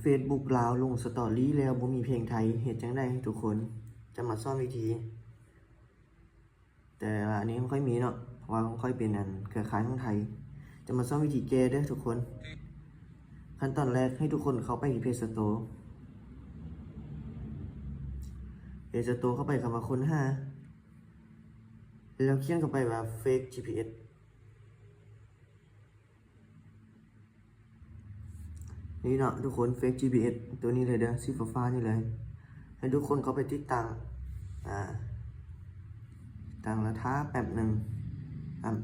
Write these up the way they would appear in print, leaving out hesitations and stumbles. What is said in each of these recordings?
Facebook ลาวลงสตอรี่แล้วบ่มีเพลงไทยเฮ็ดจังได๋ทุกคนจะมาสอนวิธีแต่ว่าอันนี้มันค่อยมีเนาะเพราะว่ามันค่อยเป็นอันเครือข่ายของไทยจะมาสอนวิธีแก้เด้อทุกคนขั้นตอนแรกให้ทุกคนเข้าไปที่เพจสโตร์เข้าไปคำว่าค้นหาแล้วเขียนเข้าไปว่า fake GPS นี่เนาะทุกคน fake GPS ตัวนี้เลยเด้อสีฟ้าๆนี่เลยให้ทุกคนเข้าไปติดตั้งตั้งแล้วท้าแป๊บหนึ่ง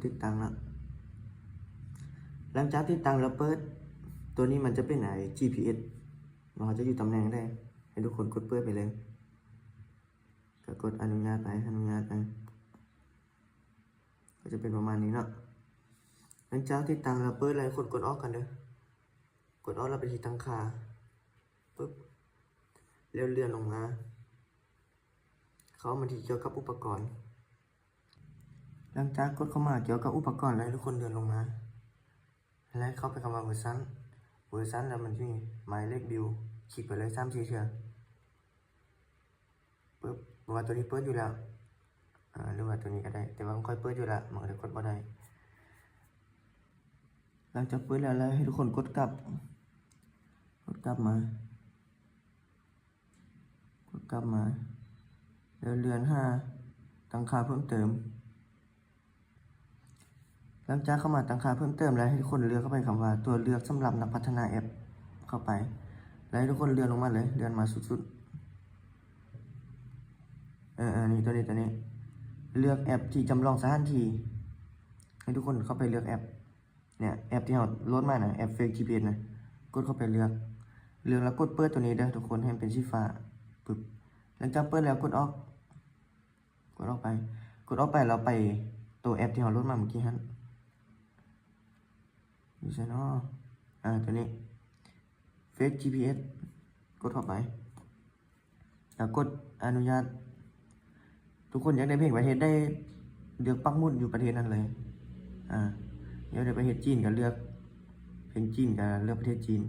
ติดตั้งแล้วหลังจากติดตั้งแล้วเปิดตัวนี้มันจะเป็นGPS มันจะอยู่ตำแหน่งได้ให้ทุกคนกดเปิดไปเลยก็กดอนุญาตไปก็จะเป็นประมาณนี้เนาะหลังจากติดตั้งแล้วเปิดอะไรคนกดออกกันเด้อกดออกแล้วไปที่ตั้งค่าปึ๊บเลื่อนลงมาเขามาที่เกี่ยวกับอุปกรณ์หลังจากกดเข้ามาเกี่ยวกับอุปกรณ์แล้วทุกคนเลื่อนลงมาแล้วเข้าไปคำว่าเวอร์ชันแล้วมันจะมีหมายเลขบิลคลิกไปเลย3-4 เทื่อปึ๊บว่าตัวนี้เปิดอยู่แล้วหรือว่าตัวนี้ก็ได้แต่ว่ามันค่อยเปิดอยู่แล้วมันก็เลยกดบ่ได้หลังจากเปิดแล้วให้ทุกคนกดกลับมาแล้วเลื่อนตั้งค่าเพิ่มเติมหลังจากเข้ามาตั้งค่าเพิ่มเติมแล้วให้ทุกคนเลือกเข้าไปคำว่าตัวเลือกสำหรับนักพัฒนาแอปเข้าไปแล้วให้ทุกคนเลื่อนลงมาเลยเลื่อนมาสุดๆนี่ตัวนี้เลือกแอปที่จำลองสถานที่ให้ทุกคนเข้าไปเลือกแอปเนี่ยแอปที่เราโหลดมานะแอป Fake GPS นะกดเข้าไปเลือกแล้วกดเปิดตัวนี้เด้อทุกคนให้มันเป็นสีฟ้าปึ๊บหลังจากเปิดแล้วกดออกไปเราไปตัวแอปที่เราโหลดมาเมื่อกี้ฮะนี่ใช่เนาะตัวนี้ Fake GPS กดเข้าไปแล้วกดอนุญาตทุกคนอยากได้เพลงประเทศได้เลือกปักหมุดอยู่ประเทศนั้นเลยอยากได้ประเทศจีนก็เลือกเพลงจีนก็เลือกประเทศจีน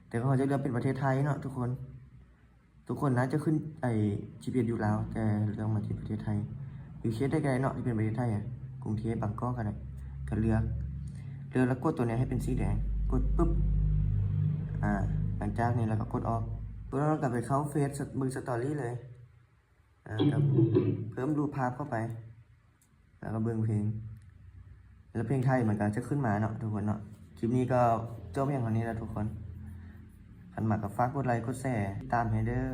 แต่เขาจะเลือกเป็นประเทศไทยเนาะทุกคนน่าจะขึ้นGPS อยู่แล้วแต่เลือกมาที่ประเทศไทยอยู่เคสได้ไกลเนาะที่เป็นประเทศไทยกรุงเทพบางกอกกันเลยก็เลือกแล้วกดตัวนี้ให้เป็นสีแดงกดปุ๊บหลังจากนี้เราก็กดออกแล้วเรากลับไปเข้าเฟซมือสตอรี่เลยกับเพิ่มรูปภาพเข้าไปแล้วก็เบิ่งเพลงแล้วเพลงไทยมันก็จะขึ้นมาเนาะทุกคนเนาะคลิปนี้ก็จบเพียงเท่านี้แล้วทุกคนคันมากกับฝากกดไลค์กดแชร์ตามให้เด้อ